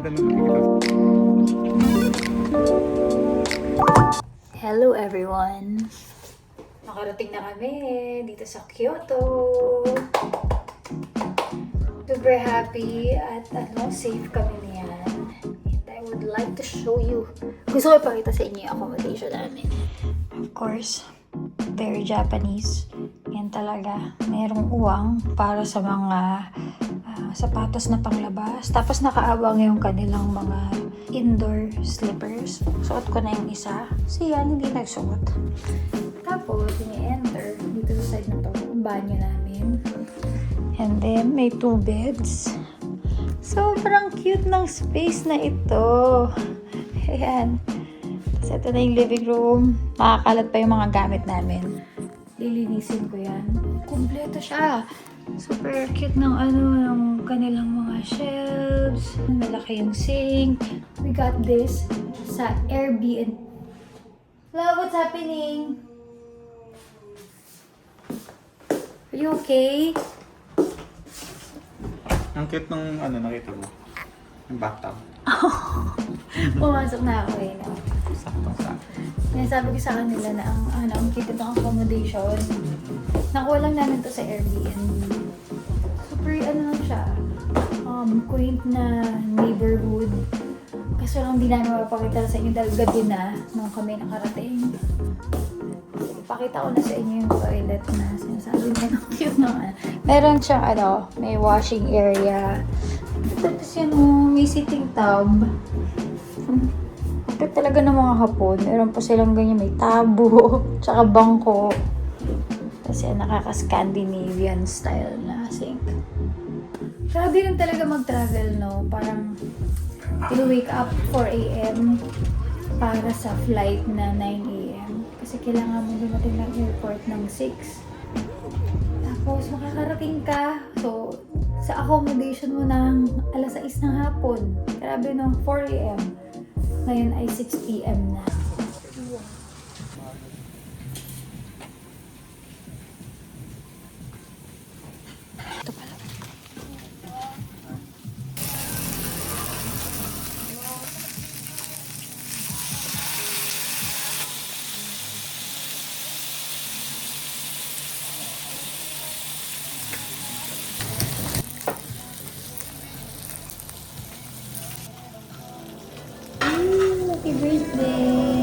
ganda ng Hello everyone! Nakarating na kami dito sa Kyoto. Super happy at safe kami niyan. And I would like to show you. Gusto ko ipakita sa inyo yung accommodation namin. Of course, very Japanese. Yan talaga. Merong uwang para sa mga sapatos na panglabas. Tapos nakaabang yung kanilang mga indoor slippers. Suot ko na yung isa. Kasi yan, hindi nagsuot. Tapos, ini-enter dito sa side na to, ang banyo namin. And then, may 2 beds. Sobrang cute ng space na ito. Ayan. Tapos ito na yung living room. Makakalat pa yung mga gamit namin. Lilinisin ko yan. Kompleto siya. Super cute ng ng kanilang mga shelves. Malaki yung sink. We got this sa Airbnb. Love, what's happening? Are you okay? Ang cute nung nakita mo. Yung bathtub. Pumasok na ako eh. No? Saktong-sakto. Sabi ko sa kanila na ang cute itong accommodation. Nakuha lang namin to sa Airbnb. Super lang siya. Quaint na neighborhood. Kaso lang hindi namin mapakita sa inyo dahil gabi na nung kami nakarating. Ipakita ko na sa inyo yung toilet na sinasabi niya. Cute naman. Meron siyang may washing area. Tapos yan may sitting tub. Ito talaga ng mga Hapon. Meron pa silang ganyan, may tabo, tsaka bangko. Kasi nakaka-Scandinavian style na sink. Grabe rin talaga mag-travel, no? Parang you'll wake up 4 a.m. para sa flight na 9 a.m. Kasi kailangan mo dumating ng airport ng 6. Tapos makakarating ka. So, sa accommodation mo ng alas 6 ng hapon. Grabe, no? 4 a.m. Ngayon ay 6 p.m. na. Ito pala. Happy birthday!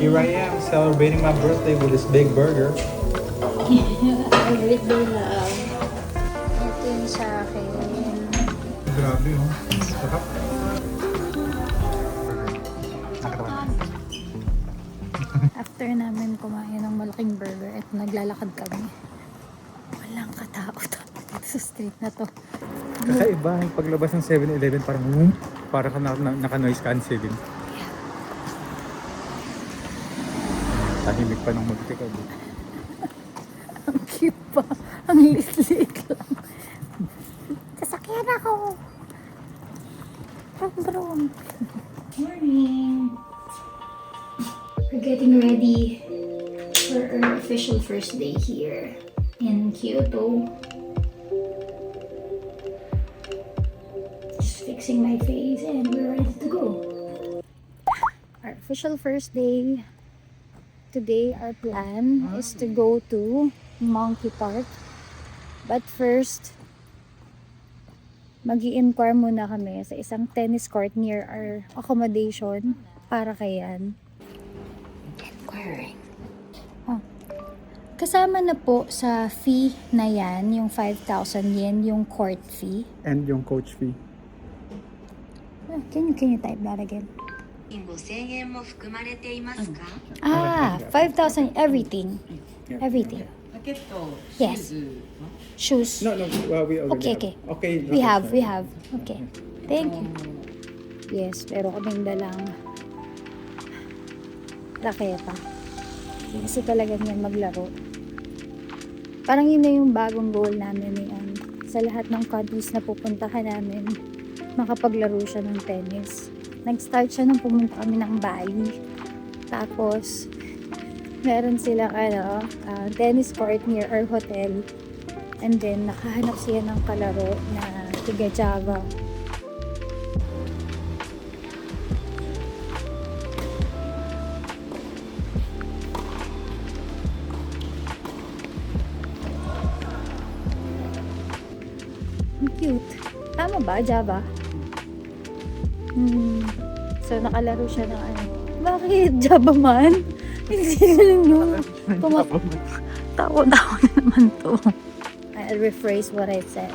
Here I am celebrating my birthday with this big burger. Happy birthday, love. Ito yung sa akin. Grabe, oh. Sarap. Nakatawa. After namin kumain ng malaking burger at naglalakad kami, walang katao dito sa street na to. Kakaiba, yung paglabas ng 7-Eleven parang para ka naka-noise cancelling. Tahimik pa ng magtikad. Ang cute pa. Ang lit-lit lang. Sasakyan ako. Brum. Morning. We're getting ready for our official first day here in Kyoto. Just fixing my face and we're ready to go. Our official first day. Today, our plan is to go to Monkey Park. But first, mag-i-inquire muna kami sa isang tennis court near our accommodation para kayan. Inquiring. Kasama na po sa fee na yan, yung 5,000 yen, yung court fee. And yung coach fee. Can you type that again? 5000円も含まれていますか？ 5,000 everything. Everything. Yes. Shoes. No, we already Okay. have. Okay. We have. Okay. Thank you. Yes, pero kaming dalang raketa. Kasi talaga niyan maglaro. Parang yun na yung bagong goal namin ngayon. Sa lahat ng countries na pupuntahan namin, makapaglaro siya ng tennis. Nag-start siya nung pumunta kami ng Bali. Tapos, meron silang tennis court near our hotel. And then, nakahanap siya ng kalaro na tiga Java. Ang cute. Tama ba, Java? So, nakalaro siya ng ano. Bakit? Java man? Hindi lang yun. Tawa na naman to. I'll rephrase what I said.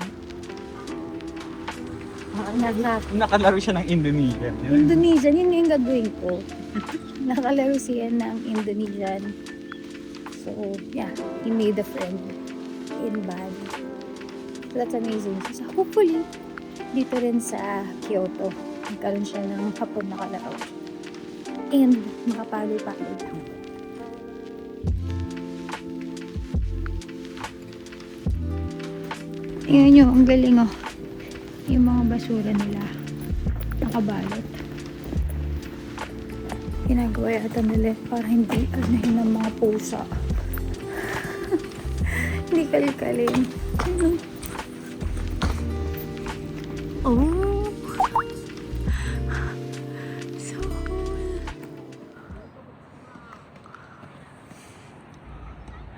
Nakalaro siya ng Indonesian. Indonesian, yun yung gagawin ko. Nakalaro siya ng Indonesian. So, yeah, he made a friend in Bali. So, that's amazing. So, hopefully, dito rin sa Kyoto, magkaroon siya ng hapon na kalaro. And makapaloy-paloy lang. Tingnan nyo, ang galing oh. Yung mga basura nila nakabalot. Ginagawa yata nila para hindi anahin ng mga pusa. Hindi kali-kalin. Oh! So cool.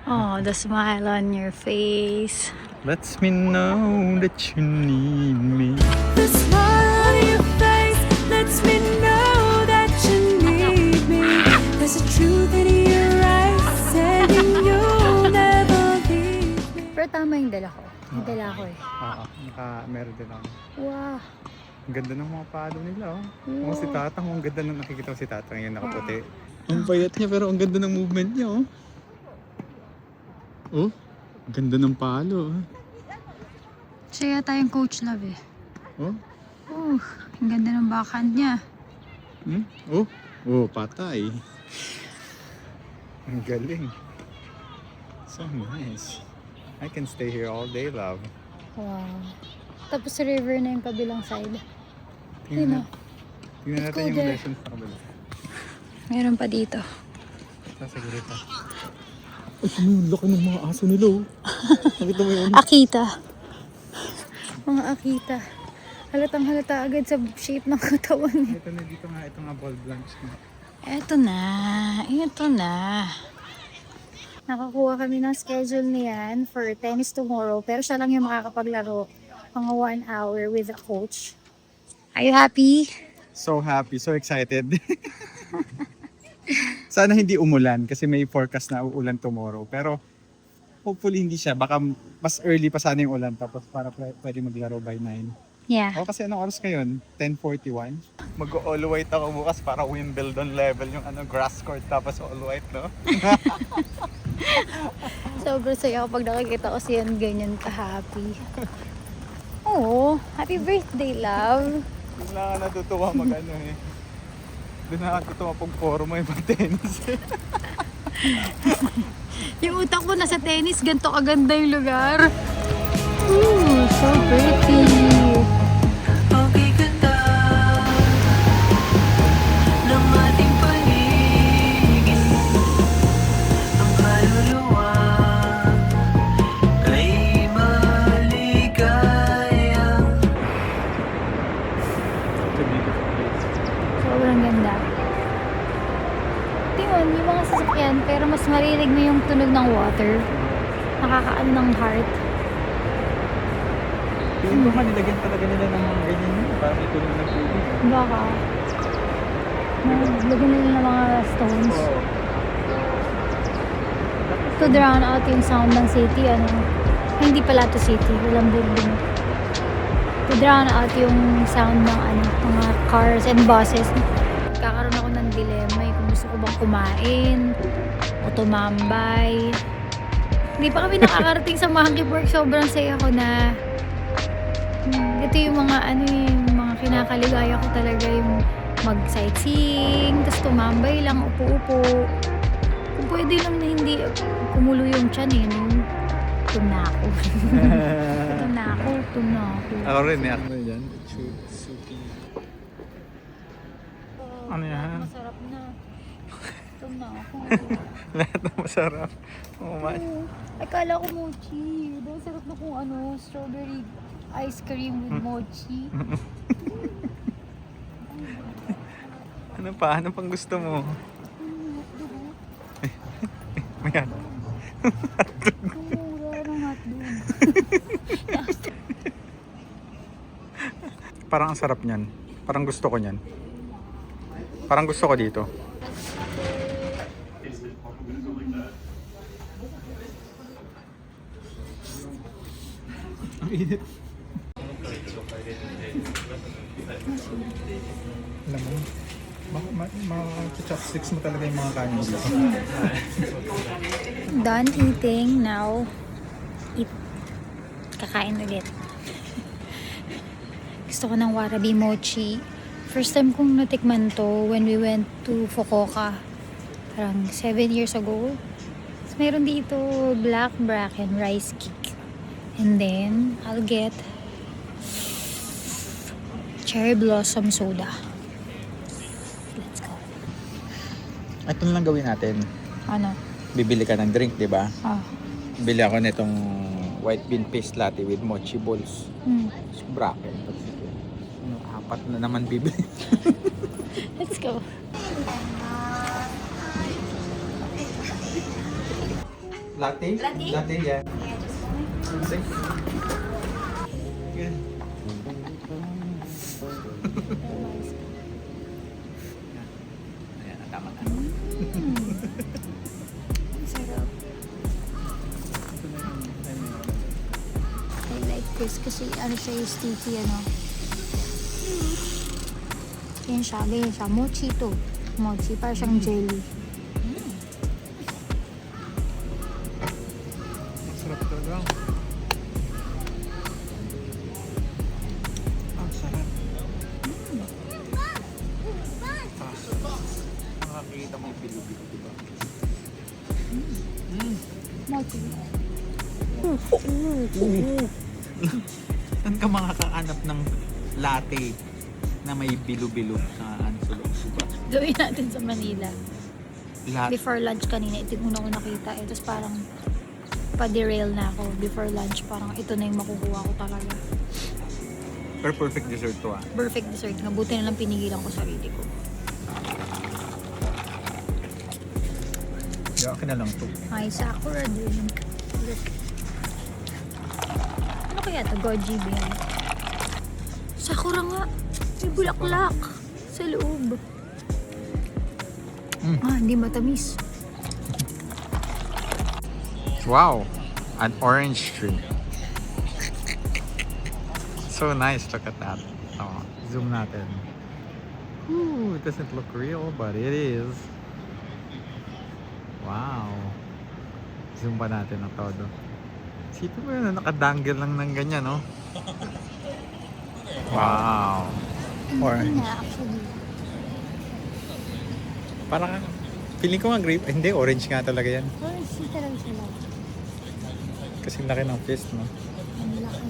Oh, the smile on your face. Lets me know that you need me. The smile on your face lets me know that you need me. There's a truth in your eyes saying you'll never leave me. Pero tama yung dala ko. Yung dala ko eh. Oo, meron din ako. Wow. Ang ganda ng mga palo nila, oh. Wow. Si Tatang, ang ganda nang nakikita ko si Tatang, yung nakaputi. Ang payat niya, pero ang ganda ng movement niya, oh. Oh, ang ganda ng palo, oh. Siya yata yung coach love eh. Oh, Ang ganda ng backhand niya. oh, patay. Ang galing. So nice. I can stay here all day, love. Wow. Tapos river na yung kabilang side. Ayun Tingnan, tingnan Let's natin go yung there. lessons sa kabila. Meron pa dito. Sasagulit ha. Ay, yung laki ng mga aso nila, oh. Nakita mo yun? Akita. Mga akita. Halatang halata agad sa shape ng katawan eh. Ito na dito nga, ito nga ball blanks na. Eto na. Eto na. Nakakuha kami ng schedule niyan for tennis tomorrow. Pero siya lang yung makakapaglaro. Mga 1 hour with a coach. Are you happy? So happy, so excited. Sana hindi umulan kasi may forecast na uulan tomorrow. Pero hopefully hindi siya. Baka mas early pa sana yung ulan tapos para pwede maglaro by 9. Yeah. O kasi anong oras ngayon? 10:41. Mag-all white ako bukas para Wimbledon level yung grass court tapos all white, no? Sobrang saya kapag nakikita ko siya ganyan ka-happy. Oo, happy birthday, love. Doon na nga natutuwa eh. Doon na natutuwa pag forma yung tennis eh. Yung utak ko nasa tennis, ganito kaganda yung lugar. Ooh, so pretty. Okay ganda ng ating paligid. Ang kaluluwa ay maligaya. Sobrang ganda. Tingnan, yung mga sasakyan, pero mas marinig mo yung tunog ng water. Nakakaano ng heart. Yung ba nilagyan talaga nila ng mga ganyan yun para may tulong ng tubig. Baka. Lagyan nila ng mga stones. To drown out yung sound ng city, ano. Hindi pala to city, walang building. To drown out yung sound ng mga cars and buses. Kakaroon ako ng dilemma kung gusto ko bang kumain o tumambay. Hindi pa kami nakakarating sa Monkey Park. Sobrang saya ko na ito yung mga yung mga kinakaligaya ko talaga, yung mag-sightseeing, tapos tumambay lang, upo-upo. Kung pwede lang na hindi kumulo yung tiyan eh, tum na ako. Tum na ako. Ako rin eh. Ano yan? Ano yan? Masarap na. Tum na ako. Lahat na masarap. Oh my. Ay, kala ko mochi. Dahil sarap na kung strawberry ice cream with mochi. Ano pa? Ano pang gusto mo? Mayan. Mura ng hotdog. Parang ang sarap niyan. Parang gusto ko niyan. Parang gusto ko dito. Ang init. Alam mo, chopsticks mo talaga yung mga kanin dito. Done eating, now eat. Kakain ulit. Gusto ko ng warabi mochi. First time kong natikman to when we went to Fukuoka. Parang 7 years ago. So, meron dito black bracken rice cake. And then, I'll get cherry blossom soda. Let's go. Ito na lang gawin natin. Ano? Bibili ka ng drink, di ba? Ah. Bili ako nitong white bean paste latte with mochi balls. Bracket. Ano, 4 na naman bibili. Let's go. Latte? Latte, yeah. Sige. Good. Ayan, tama na. Sarap. I like this kasi ano siya yung sticky ano. Yan siya, ganyan siya. Mochi to. Mochi, parang siyang jelly. Sarap talaga. Ang sarap. Nakakita mo yung bilo-bilo, diba? Mochi. Saan ka makakaanap ng latte na may bilo-bilo na ano sa loob, diba? Gawin natin sa Manila. Latte. Before lunch kanina, ito yung una ko nakita. Tapos parang pa-derail na ako. Before lunch, parang ito na yung makukuha ko talaga. Pero perfect dessert to ah. Perfect dessert. Nga buti na lang pinigilan ko sarili ko. Yeah, akin na lang to. Ay, sakura drink. Ano kaya ito? Goji bean. Sakura nga. May bulaklak sa loob. Hindi matamis. Wow! An orange tree. So nice, look at that. Oh, zoom natin. Ooh, it doesn't look real, but it is. Wow. Zoom pa natin ang todo. Sipin mo yun, nakadangle lang ng ganyan, no? Wow. Orange. Hindi na, actually. Parang, feeling ko nga grape. Hindi, orange nga talaga yan. Orange siya talaga sila. Kasi laki ng fist, no? Ang laki.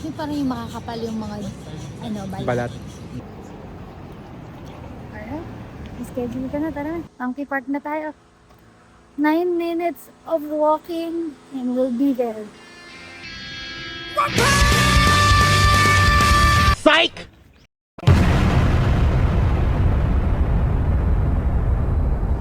Yung parang yung makakapal yung mga, ano, balat. Balat. Alright. Schedule ka na, tara na. Monkey Park na tayo. 9 minutes of walking and we'll be there. Psych!